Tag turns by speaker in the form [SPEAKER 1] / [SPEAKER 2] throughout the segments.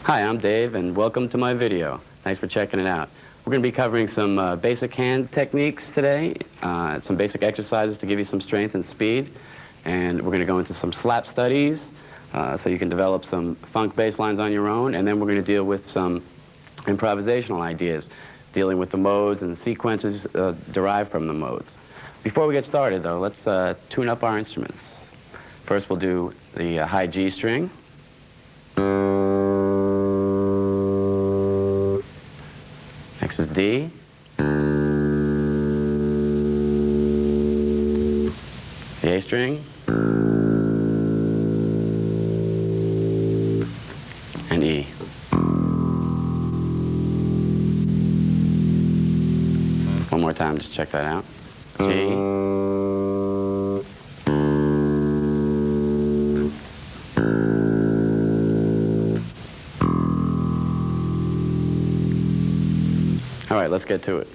[SPEAKER 1] Hi, I'm Dave, and welcome to my video. Thanks for checking it out. We're going to be covering some basic hand techniques today, some basic exercises to give you some strength and speed, and we're going to go into some slap studies so you can develop some funk bass lines on your own, and then we're going to deal with some improvisational ideas, dealing with the modes and the sequences derived from the modes. Before we get started, though, let's tune up our instruments. First, we'll do the high G string. Next is D. The A string. And E. One more time, just check that out. G. All right, let's get to it.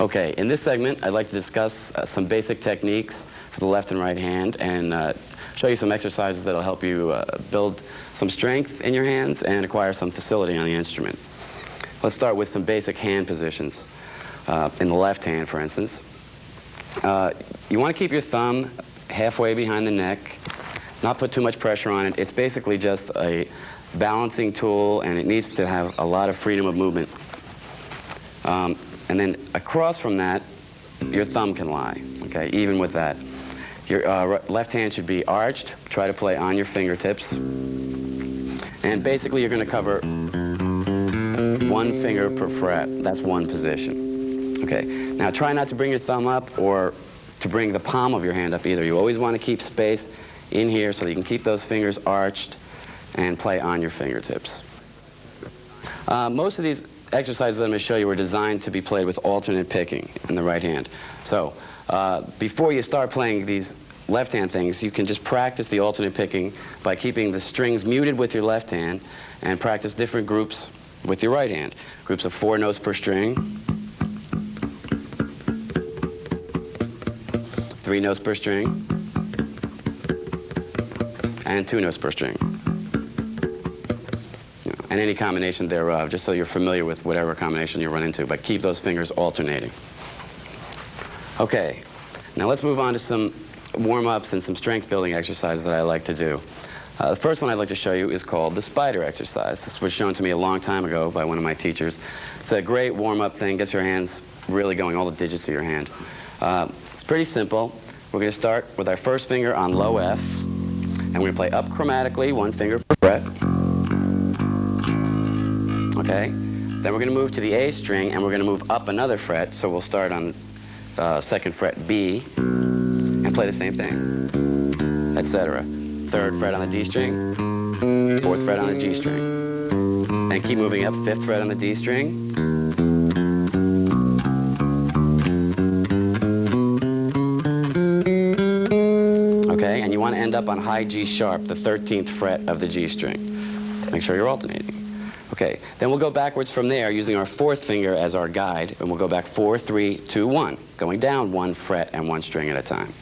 [SPEAKER 1] Okay, in this segment, I'd like to discuss some basic techniques for the left and right hand and show you some exercises that'll help you build some strength in your hands and acquire some facility on the instrument. Let's start with some basic hand positions. In the left hand, for instance. You want to keep your thumb halfway behind the neck, not put too much pressure on it. It's basically just a balancing tool, and it needs to have a lot of freedom of movement. And then across from that, your thumb can lie, okay, even with that. Your left hand should be arched. Try to play on your fingertips. And basically, you're going to cover one finger per fret. That's one position. Okay, now try not to bring your thumb up or to bring the palm of your hand up either. You always want to keep space in here so that you can keep those fingers arched and play on your fingertips. Most of these exercises that I'm going to show you were designed to be played with alternate picking in the right hand. So before you start playing these left-hand things, you can just practice the alternate picking by keeping the strings muted with your left hand and practice different groups with your right hand. Groups of 4 notes per string, 3 notes per string, and 2 notes per string. And any combination thereof, just so you're familiar with whatever combination you run into, but keep those fingers alternating. Okay, now let's move on to some warm-ups and some strength-building exercises that I like to do. The first one I'd like to show you is called the spider exercise. This was shown to me a long time ago by one of my teachers. It's a great warm-up thing, gets your hands really going, all the digits of your hand. It's pretty simple. We're going to start with our first finger on low F, and we're going to play up chromatically, 1 finger per fret. Okay? Then we're going to move to the A string, and we're going to move up another fret, so we'll start on 2nd fret B, and play the same thing, etc. 3rd fret on the D string, 4th fret on the G string. Then keep moving up, 5th fret on the D string. Okay, and you want to end up on high G sharp, the 13th fret of the G string. Make sure you're alternating. Okay, then we'll go backwards from there using our 4th finger as our guide, and we'll go back 4, 3, 2, 1, going down 1 fret and 1 string at a time.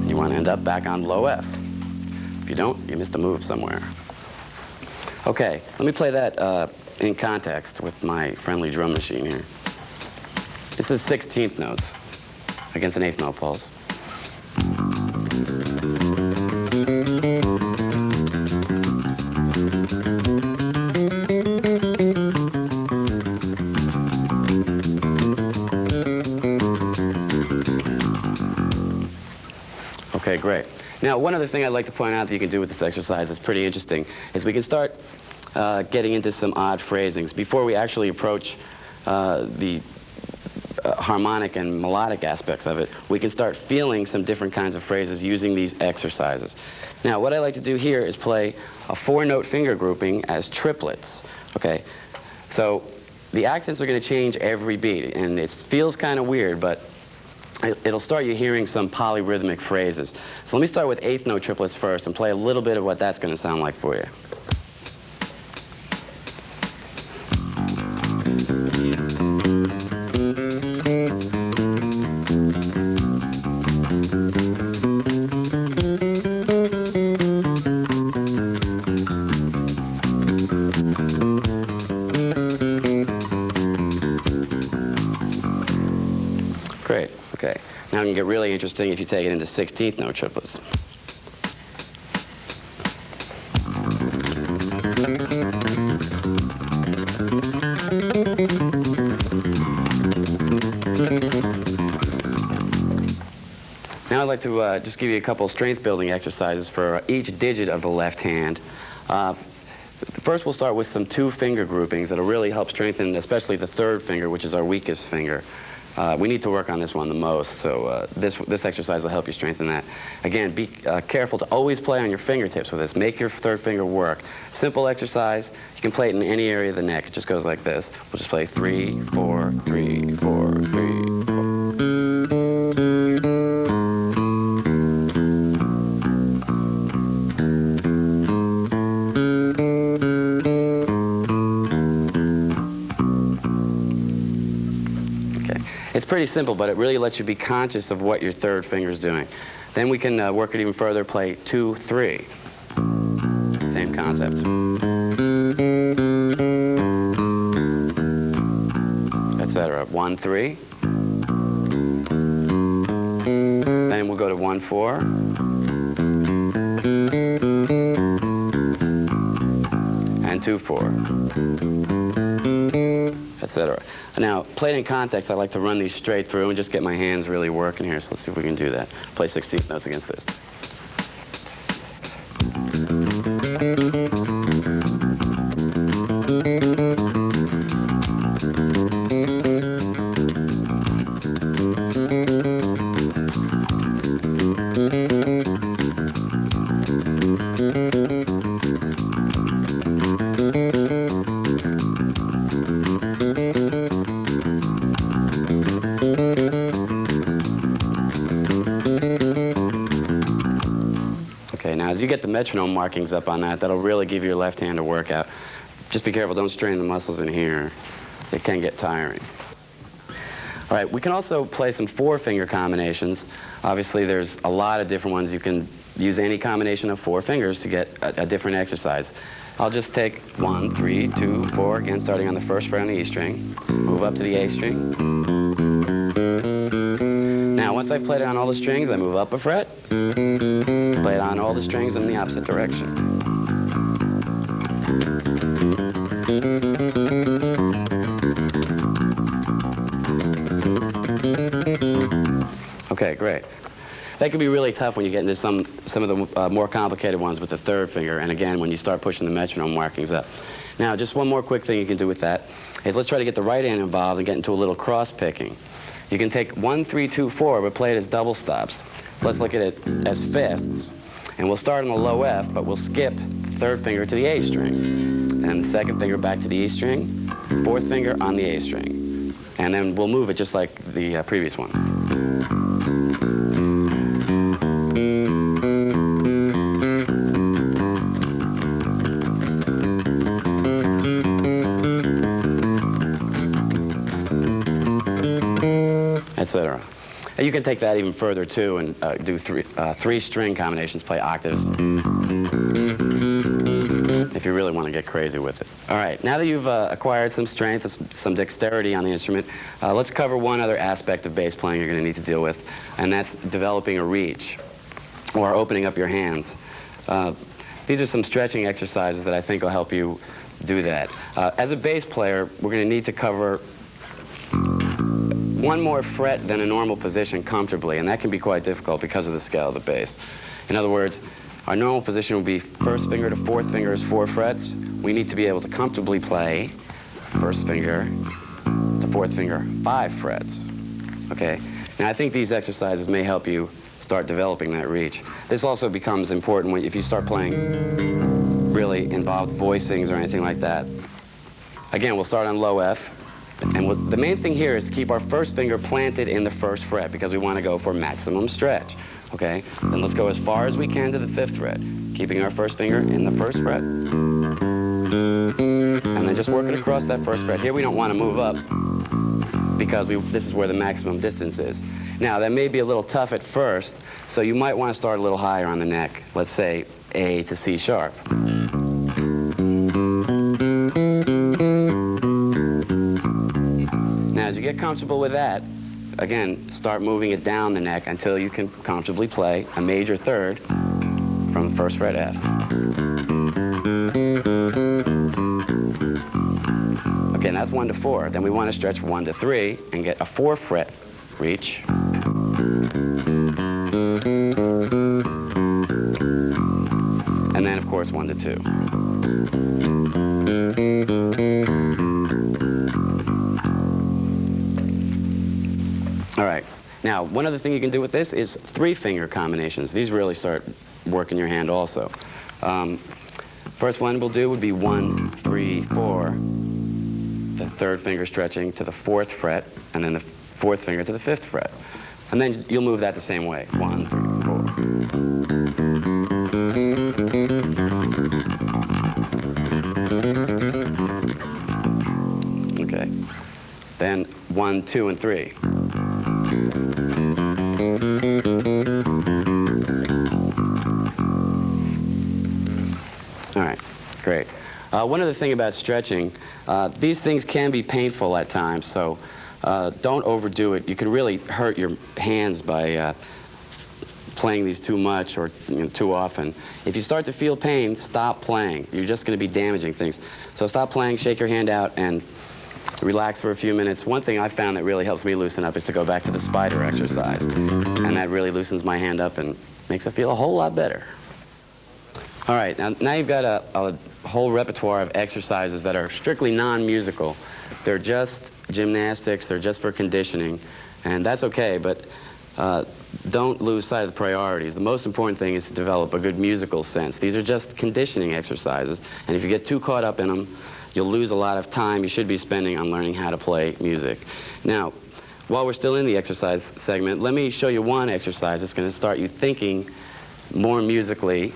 [SPEAKER 1] You want to end up back on low F. If you don't, you missed a move somewhere. Okay, let me play that in context with my friendly drum machine here. This is 16th notes against an 8th note pulse. Okay, great. Now, one other thing I'd like to point out that you can do with this exercise that's pretty interesting is we can start getting into some odd phrasings. Before we actually approach the harmonic and melodic aspects of it, we can start feeling some different kinds of phrases using these exercises. Now, what I like to do here is play a 4-note finger grouping as triplets. Okay, so the accents are going to change every beat, and it feels kind of weird, but it'll start you hearing some polyrhythmic phrases. So let me start with 8th note triplets first and play a little bit of what that's going to sound like for you. Great. Okay. Now it can get really interesting if you take it into 16th note triplets. Now I'd like to just give you a couple strength building exercises for each digit of the left hand. First we'll start with some 2-finger groupings that'll really help strengthen especially the 3rd finger, which is our weakest finger. We need to work on this one the most, so this exercise will help you strengthen that. Again, be careful to always play on your fingertips with this. Make your 3rd finger work. Simple exercise. You can play it in any area of the neck. It just goes like this. We'll just play 3, 4, 3, 4, 3, 4. It's pretty simple, but it really lets you be conscious of what your 3rd finger's doing. Then we can work it even further, play 2, 3. Same concept. Etc. 1, 3. Then we'll go to 1, 4. And 2, 4. Etc. Now, played in context, I like to run these straight through and just get my hands really working here. So let's see if we can do that. Play 16th notes against this. Okay, now as you get the metronome markings up on that, that'll really give your left hand a workout. Just be careful, don't strain the muscles in here. They can get tiring. All right, we can also play some 4-finger combinations. Obviously, there's a lot of different ones. You can use any combination of 4 fingers to get a different exercise. I'll just take 1, 3, 2, 4, again, starting on the 1st fret on the E string. Move up to the A string. Now, once I've played it on all the strings, I move up a fret. Play it on all the strings in the opposite direction. Okay, great. That can be really tough when you get into some of the more complicated ones with the 3rd finger, and again, when you start pushing the metronome markings up. Now, just one more quick thing you can do with that is let's try to get the right hand involved and get into a little cross-picking. You can take 1, 3, 2, 4, but play it as double stops. Let's look at it as 5ths. And we'll start on the low F, but we'll skip the 3rd finger to the A string. And the 2nd finger back to the E string, 4th finger on the A string. And then we'll move it just like the previous one. Etc. You can take that even further too and do 3-string combinations, play octaves, if you really want to get crazy with it. All right, now that you've acquired some strength, some dexterity on the instrument, let's cover one other aspect of bass playing you're going to need to deal with, and that's developing a reach or opening up your hands. these are some stretching exercises that I think will help you do that. As a bass player, we're going to need to cover one more fret than a normal position comfortably, and that can be quite difficult because of the scale of the bass. In other words, our normal position will be first finger to fourth finger is 4 frets. We need to be able to comfortably play first finger to fourth finger 5 frets. Okay? Now, I think these exercises may help you start developing that reach. This also becomes important if you start playing really involved voicings or anything like that. Again, we'll start on low F. And the main thing here is to keep our first finger planted in the first fret because we want to go for maximum stretch. Okay? Then let's go as far as we can to the 5th fret, keeping our first finger in the 1st fret. And then just work it across that 1st fret. Here we don't want to move up because this is where the maximum distance is. Now, that may be a little tough at first, so you might want to start a little higher on the neck. Let's say A to C sharp. Now, as you get comfortable with that, again, start moving it down the neck until you can comfortably play a major 3rd from 1st fret F. Okay, and that's 1 to 4. Then we want to stretch 1 to 3 and get a 4 fret reach. And then, of course, 1 to 2. All right. Now, one other thing you can do with this is 3-finger combinations. These really start working your hand also. First one we'll do would be 1, 3, 4. The 3rd finger stretching to the 4th fret, and then the 4th finger to the 5th fret. And then you'll move that the same way. 1, 3, 4. Okay. Then 1, 2, and 3. All right, great. One other thing about stretching, these things can be painful at times, so don't overdo it. You can really hurt your hands by playing these too much or too often. If you start to feel pain, stop playing. You're just going to be damaging things. So stop playing, shake your hand out, and relax for a few minutes. One thing I found that really helps me loosen up is to go back to the spider exercise. And that really loosens my hand up and makes it feel a whole lot better. All right, now you've got a whole repertoire of exercises that are strictly non-musical. They're just gymnastics, they're just for conditioning, and that's okay, but don't lose sight of the priorities. The most important thing is to develop a good musical sense. These are just conditioning exercises, and if you get too caught up in them, you'll lose a lot of time you should be spending on learning how to play music. Now, while we're still in the exercise segment, let me show you one exercise that's going to start you thinking more musically,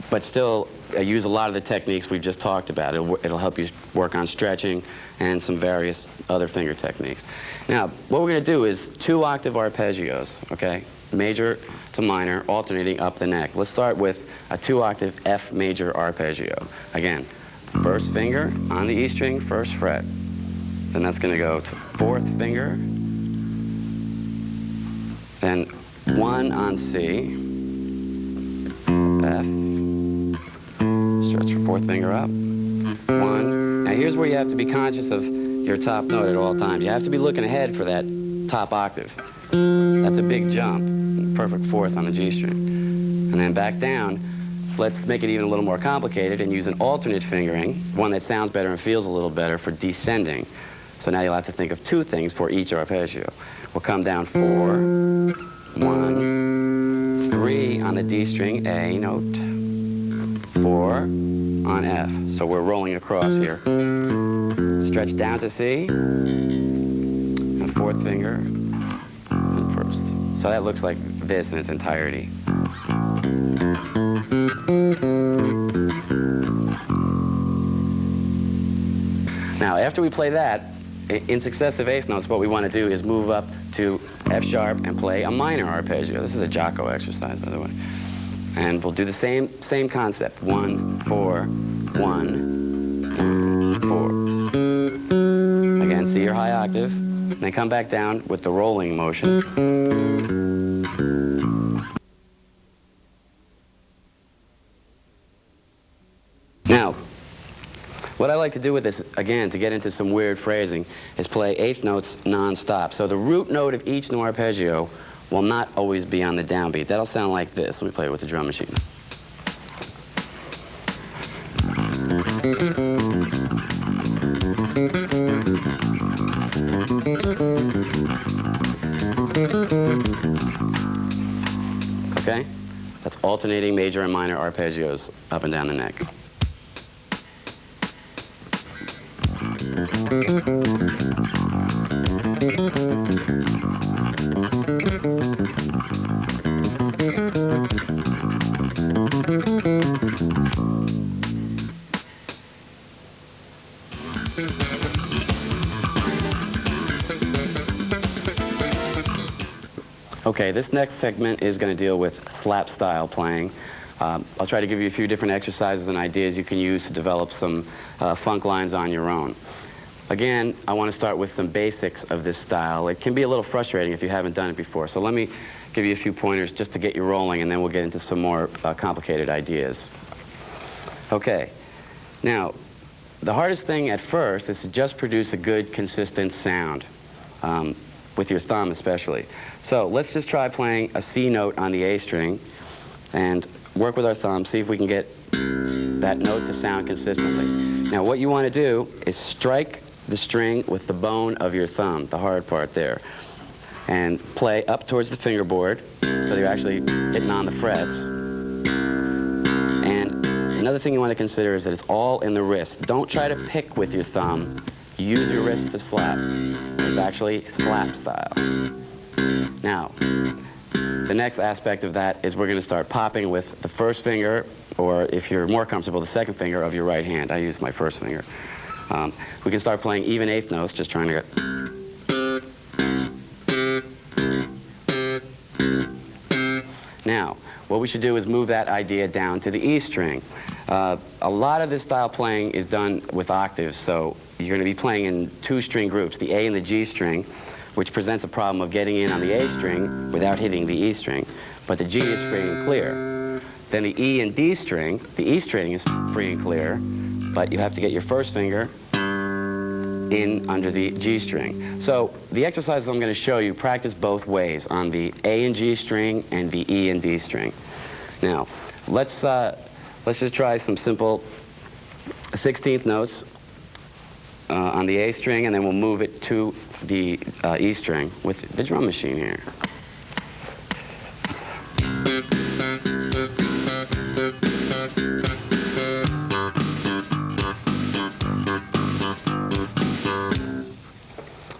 [SPEAKER 1] but still use a lot of the techniques we've just talked about. It'll help you work on stretching and some various other finger techniques. Now, what we're going to do is 2-octave arpeggios, okay? Major to minor, alternating up the neck. Let's start with a 2-octave F major arpeggio. Again, first finger on the E string, 1st fret. Then that's going to go to 4th finger. Then 1 on C, F. Stretch your 4th finger up. 1. Now here's where you have to be conscious of your top note at all times. You have to be looking ahead for that top octave. That's a big jump. Perfect 4th on the G string. And then back down. Let's make it even a little more complicated and use an alternate fingering, one that sounds better and feels a little better, for descending. So now you'll have to think of 2 things for each arpeggio. We'll come down 4, 1, 3 on the D string, A note, 4 on F. So we're rolling across here. Stretch down to C, and 4th finger, and 1st. So that looks like this in its entirety. Now, after we play that, in successive 8th notes, what we want to do is move up to F sharp and play a minor arpeggio. This is a Jocko exercise, by the way. And we'll do the same concept. 1, 4, 1, 4. Again, C your high octave, and then come back down with the rolling motion. What I like to do with this, again, to get into some weird phrasing, is play eighth notes non-stop. So the root note of each new arpeggio will not always be on the downbeat. That'll sound like this. Let me play it with the drum machine. Okay? That's alternating major and minor arpeggios up and down the neck. Okay, this next segment is going to deal with slap style playing. I'll try to give you a few different exercises and ideas you can use to develop some funk lines on your own. Again, I want to start with some basics of this style. It can be a little frustrating if you haven't done it before, so let me give you a few pointers just to get you rolling, and then we'll get into some more complicated ideas. Okay, now, the hardest thing at first is to just produce a good, consistent sound, with your thumb especially. So let's just try playing a C note on the A string and work with our thumb, see if we can get that note to sound consistently. Now what you want to do is strike the string with the bone of your thumb, the hard part there, and play up towards the fingerboard so you're actually hitting on the frets. And another thing you want to consider is that it's all in the wrist. Don't try to pick with your thumb. Use your wrist to slap. It's actually slap style. Now, the next aspect of that is we're going to start popping with the first finger, or if you're more comfortable, the second finger of your right hand. I use my first finger. We can start playing even eighth notes, just trying to get... Now, what we should do is move that idea down to the E string. A lot of this style playing is done with octaves, so you're going to be playing in two-string groups, the A and the G string, which presents a problem of getting in on the A string without hitting the E string, but the G is free and clear. Then the E and D string, the E string is free and clear, but you have to get your first finger in under the G string. So the exercises I'm going to show you practice both ways, on the A and G string and the E and D string. Now, let's just try some simple 16th notes on the A string, and then we'll move it to the E string with the drum machine here.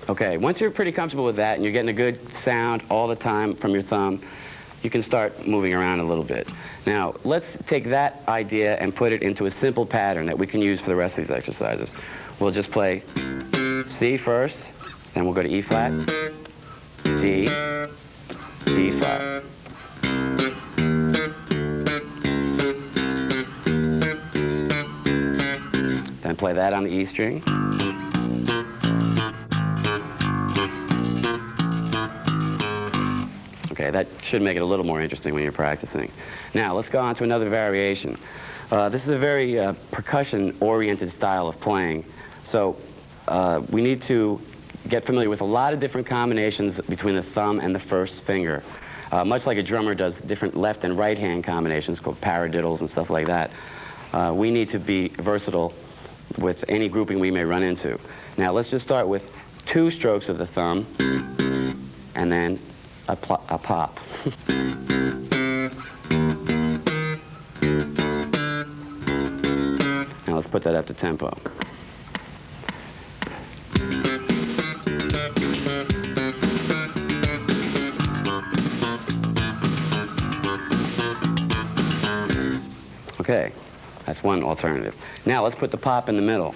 [SPEAKER 1] Okay, once you're pretty comfortable with that and you're getting a good sound all the time from your thumb, you can start moving around a little bit. Now, let's take that idea and put it into a simple pattern that we can use for the rest of these exercises. We'll just play C first, then we'll go to E flat, D, D flat. Then play that on the E string. Okay, that should make it a little more interesting when you're practicing. Now, let's go on to another variation. This is a very percussion-oriented style of playing. So we need to get familiar with a lot of different combinations between the thumb and the first finger. Much like a drummer does different left and right hand combinations called paradiddles and stuff like that. We need to be versatile with any grouping we may run into. Now, let's just start with 2 strokes of the thumb and then a pop. Now let's put that up to tempo. Okay, that's one alternative. Now let's put the pop in the middle.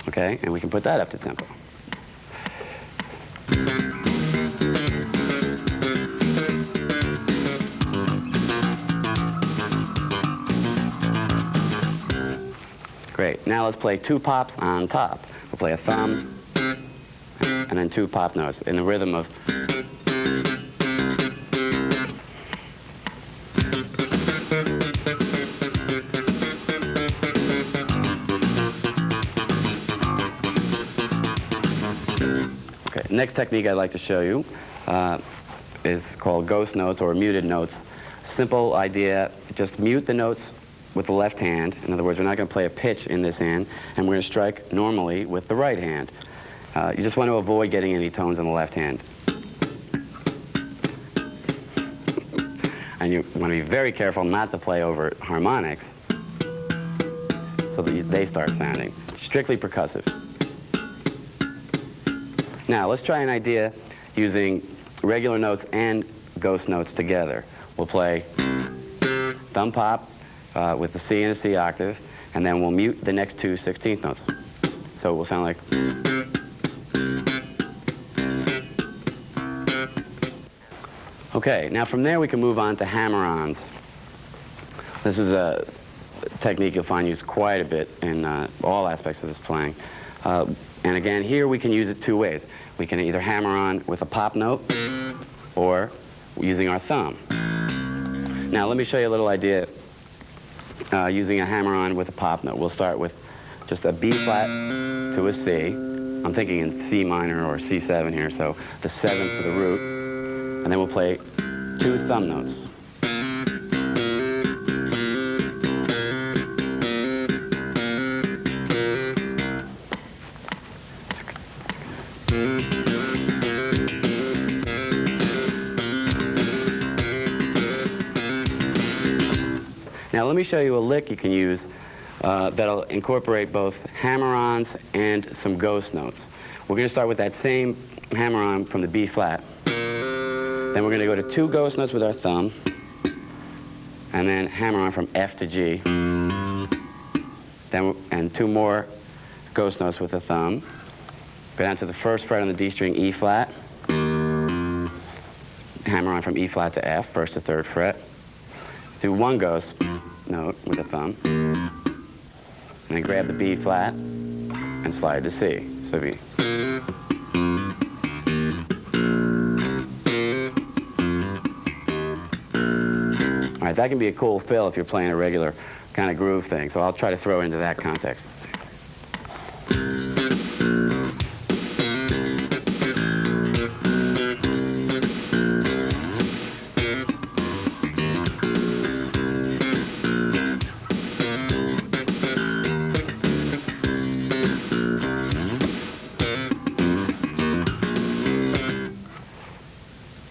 [SPEAKER 1] Okay, and we can put that up to tempo. Great. Now let's play 2 pops on top. We'll play a thumb and then 2 pop notes in the rhythm of... Next technique I'd like to show you is called ghost notes or muted notes. Simple idea, just mute the notes with the left hand. In other words, we're not going to play a pitch in this hand, and we're going to strike normally with the right hand. You just want to avoid getting any tones in the left hand. And you want to be very careful not to play over harmonics so that they start sounding. Strictly percussive. Now, let's try an idea using regular notes and ghost notes together. We'll play thumb pop with the C and a C octave, and then we'll mute the next two 16th notes. So it will sound like... Okay, now from there we can move on to hammer-ons. This is a technique you'll find used quite a bit in all aspects of this playing. And again, here we can use it two ways. We can either hammer on with a pop note or using our thumb. Now let me show you a little idea using a hammer-on with a pop note. We'll start with just a B flat to a C. I'm thinking in C minor or C7 here, so the 7th to the root. And then we'll play two thumb notes. Now let me show you a lick you can use that'll incorporate both hammer-ons and some ghost notes. We're going to start with that same hammer-on from the B flat. Then we're going to go to two ghost notes with our thumb, and then hammer on from F to G. Then and two more ghost notes with the thumb. Go down to the first fret on the D string, E flat. Hammer on from E flat to F, first to third fret. Do one ghost note with the thumb, and then grab the B flat and slide to C. So be. All right, that can be a cool fill if you're playing a regular kind of groove thing, so I'll try to throw it into that context.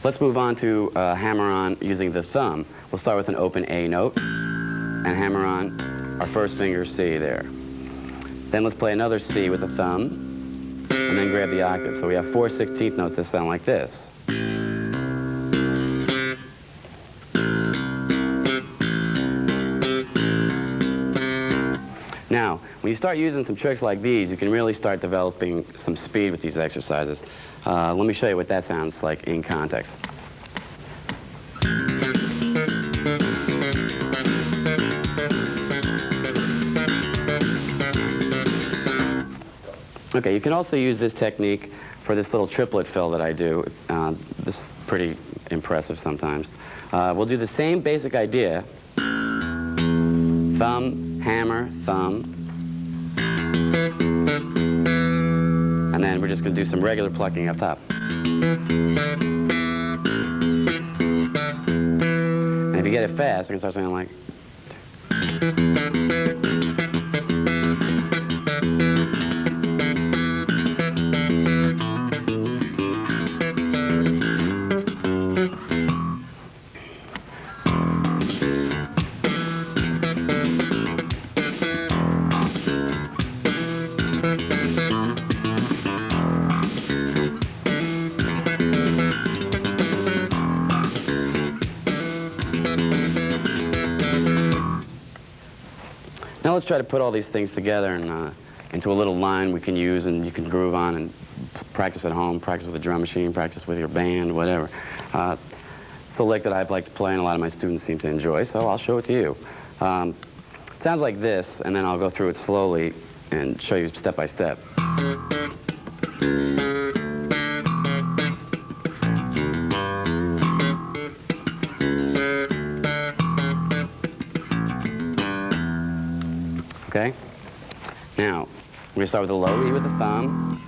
[SPEAKER 1] Let's move on to hammer-on using the thumb. We'll start with an open A note and hammer on our first finger C there. Then let's play another C with the thumb and then grab the octave. So we have 4 16th notes that sound like this. Now, when you start using some tricks like these, you can really start developing some speed with these exercises. Let me show you what that sounds like in context. Okay, you can also use this technique for this little triplet fill that I do. This is pretty impressive sometimes. We'll do the same basic idea. Thumb, hammer, thumb. And then we're just going to do some regular plucking up top. And if you get it fast, you can start sounding like... Now let's try to put all these things together and into a little line we can use and you can groove on and practice at home, practice with a drum machine, practice with your band, whatever. It's a lick that I've liked to play and a lot of my students seem to enjoy, so I'll show it to you. It sounds like this, and then I'll go through it slowly and show you step by step. Okay? Now, we're going to start with a low E with the thumb,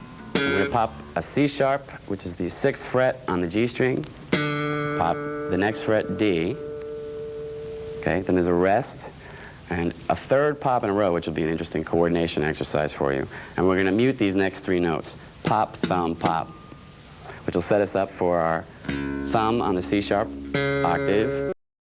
[SPEAKER 1] I'm going to pop a C sharp, which is the 6th fret on the G string. Pop the next fret, D. Okay, then there's a rest, and a 3rd pop in a row, which will be an interesting coordination exercise for you. And we're going to mute these next 3 notes. Pop, thumb, pop, which will set us up for our thumb on the C sharp octave,